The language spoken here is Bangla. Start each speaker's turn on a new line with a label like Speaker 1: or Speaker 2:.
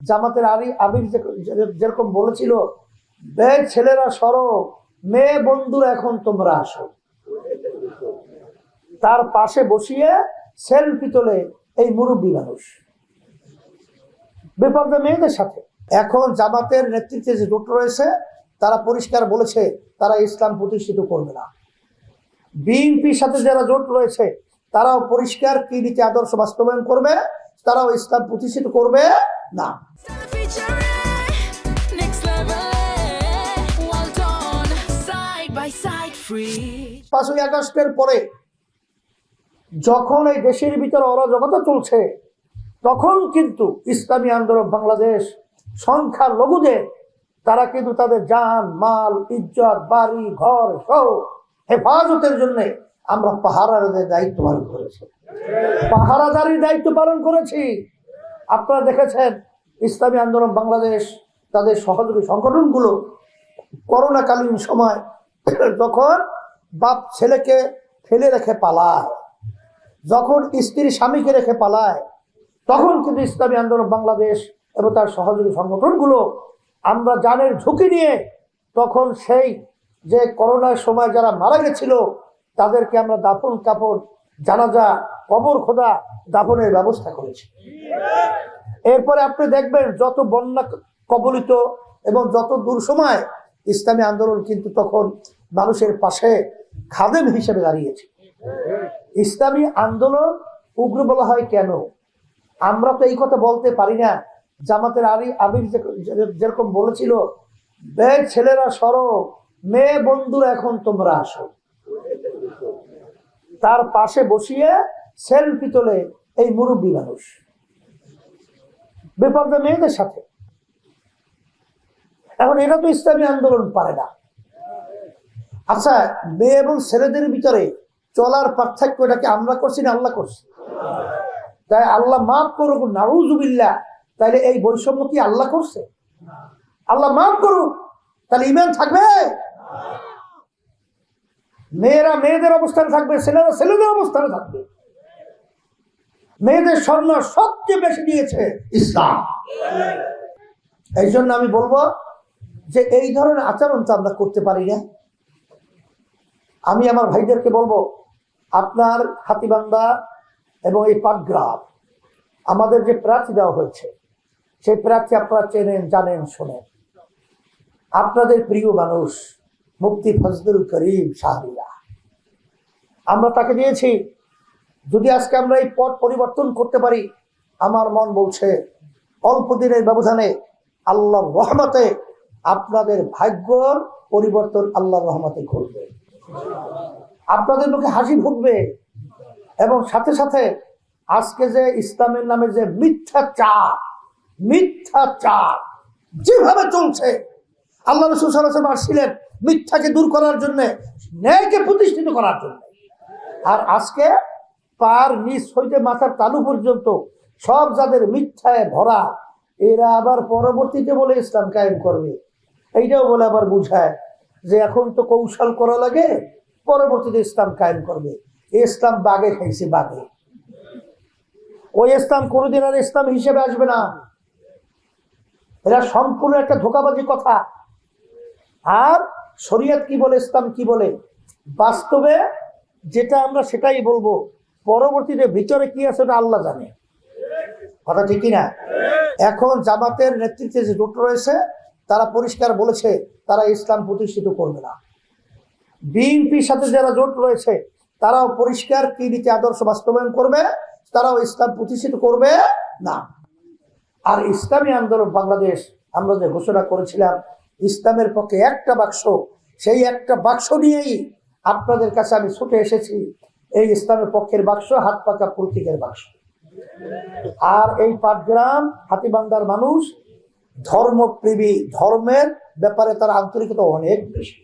Speaker 1: জামাতের আমির যেরকম বলেছিল, বে ছেলেরা সরো, মেয়ে বন্ধুরা এখন তোমরা আসো, তার পাশে বসিয়ে সেলফি তোলে এই মুরব্বী মানুষ বেপরদা মেয়েদের সাথে। এখন জামাতের নেতৃত্বে যে জোট রয়েছে তারা পরিষ্কার বলেছে তারা ইসলাম প্রতিষ্ঠিত করবে না। বিএনপির সাথে যারা জোট রয়েছে তারাও পরিষ্কার কি নীতি আদর্শ বাস্তবায়ন করবে, তারাও ইসলাম প্রতিষ্ঠিত করবে না। 5ই আগস্টের পরে যখন এই দেশের ভিতরে অরাজকতা চলছে, তখন কিন্তু ইসলামী আন্দোলন বাংলাদেশ সংখ্যা লঘুদের তারা কিন্তু তাদের জান মাল ইজ্জত বাড়ি ঘর সহ হেফাজতের জন্য আমরা পাহারাদারের দায়িত্ব পালন করেছি, পাহারাদারির দায়িত্ব পালন করেছি। আপনারা দেখেছেন ইসলামী আন্দোলন বাংলাদেশ তাদের সহযোগী সংগঠনগুলো করোনাকালীন সময় যখন বাপ ছেলেকে ফেলে রেখে পালায়, যখন স্ত্রী স্বামীকে রেখে পালায়, তখন কিন্তু ইসলামী আন্দোলন বাংলাদেশ এবং তার সহযোগী সংগঠনগুলো আমরা জানের ঝুঁকি নিয়ে তখন সেই যে করোনার সময় যারা মারা গেছিল তাদেরকে আমরা দাফন কাপড় জানাজা কবর খোদা দাফনের ব্যবস্থা করেছি। এরপরে আপনি দেখবেন যত বন্যা কবলিত এবং যত দুঃসময় ইসলামী আন্দোলন কিন্তু তখন মানুষের পাশে খাদেম হিসেবে দাঁড়িয়েছে। ইসলামী আন্দোলন উগ্র বলা হয় কেন? আমরা তো এই কথা বলতে পারি না। জামাতের আমির যেরকম বলেছিল, বে ছেলেরা সরো, মেয়ে বন্ধুরা এখন তোমরা আসো, তার পাশে বসিয়ে সেলফি তোলে এই মুরব্বী মানুষ বেপরদা মেয়েদের সাথে। এখন এটা তো ইসলামী আন্দোলন পারে না। আচ্ছা, মেয়ে এবং ছেলেদের ভিতরে চলার পার্থক্য এটাকে আমরা করছি না আল্লাহ করছি? তাই আল্লাহ মাফ করুক, নাউজুবিল্লাহ। তাইলে এই বৈষম্য কি আল্লাহ করছে? আল্লাহ মাফ করুক, তাহলে ঈমান থাকবে? মেয়েরা মেয়েদের অবস্থানে থাকবে, ছেলেরা ছেলেদের অবস্থানে থাকবে। মেয়েদের স্বর্ণ সবচেয়ে বেশি দিয়েছে ইসলাম। এই জন্য আমি বলবো যে এই ধরনের আচরণ তো আমরা করতে পারি না। আমি আমার ভাইদেরকে বলবো, আপনার হাতীবান্ধা এবং এই পাটগ্রাম আমাদের যে প্রার্থী দেওয়া হয়েছে সেই প্রার্থী আপনারা চেনেন, জানেন, শোনেন। আপনাদের প্রিয় মানুষ মুফতি ফজলুল করিম সাহেব, আমরা তাকে দিয়েছি। যদি আজকে আমরা এই পথ পরিবর্তন করতে পারি, আমার মন বলছে অল্প দিনের ব্যবধানে আল্লাহর রহমতে আপনাদের ভাগ্যর পরিবর্তন আল্লাহর রহমতে ঘটবে, আপনাদের মুখে হাসি ফুটবে। এবং সাথে সাথে আজকে যে ইসলামের নামে যে মিথ্যাচার যেভাবে চলছে, আল্লাহ রাসূল সাল্লাল্লাহু আলাইহি ওয়াসাল্লাম আসছিলেন মিথ্যাকে দূর করার জন্য, ন্যায়কে প্রতিষ্ঠিত করার জন্য। আর আজকে পার নিচ হইতে মাথার তালু পর্যন্ত সব যাদের মিথ্যায় ভরা, এরা আবার পরবর্তীতে বলে ইসলাম কায়েম করবে। এইটাও বলে আবার বুঝায় যে এখন তো কৌশল করা লাগে, পরবর্তীতে ইসলাম কায়েম করবে। ইসলাম বাগে খাইছে, বাগে। ওই ইসলাম কোনোদিন আর ইসলাম হিসেবে আসবে না। এরা সম্পূর্ণ একটা ধোঁকাবাজি কথা। আর শরীয়ত কি বলে, ইসলাম কি বলে, বাস্তবে যেটা আমরা সেটাই বলবো, পরবর্তীতে ভিতরে কি আছে ওটা আল্লাহ জানে। কথা ঠিক কিনা? এখন জামাতের নেতৃত্বে যে জোট রয়েছে তারা পরিষ্কার বলেছে তারা ইসলাম প্রতিষ্ঠিত করবে না। বিএনপির সাথে যারা জোট রয়েছে তারাও পরিষ্কার কি নীতি আদর্শ বাস্তবায়ন করবে, তারাও ইসলাম প্রতিষ্ঠিত করবে না। আর ইসলামী আন্দোলন বাংলাদেশ আমরা যে ঘোষণা করেছিলাম ইসলামের পক্ষে একটা বাক্স, সেই একটা বাক্স নিয়েই আপনাদের কাছে আমি ছুটে এসেছি। এই ইসলামের পক্ষের বাক্স হাত পাকা প্রতীকের বাক্স। আর এই পাটগ্রাম হাতীবান্ধার মানুষ ধর্মপ্রেমী, ধর্মের ব্যাপারে তার আন্তরিকতা অনেক বেশি।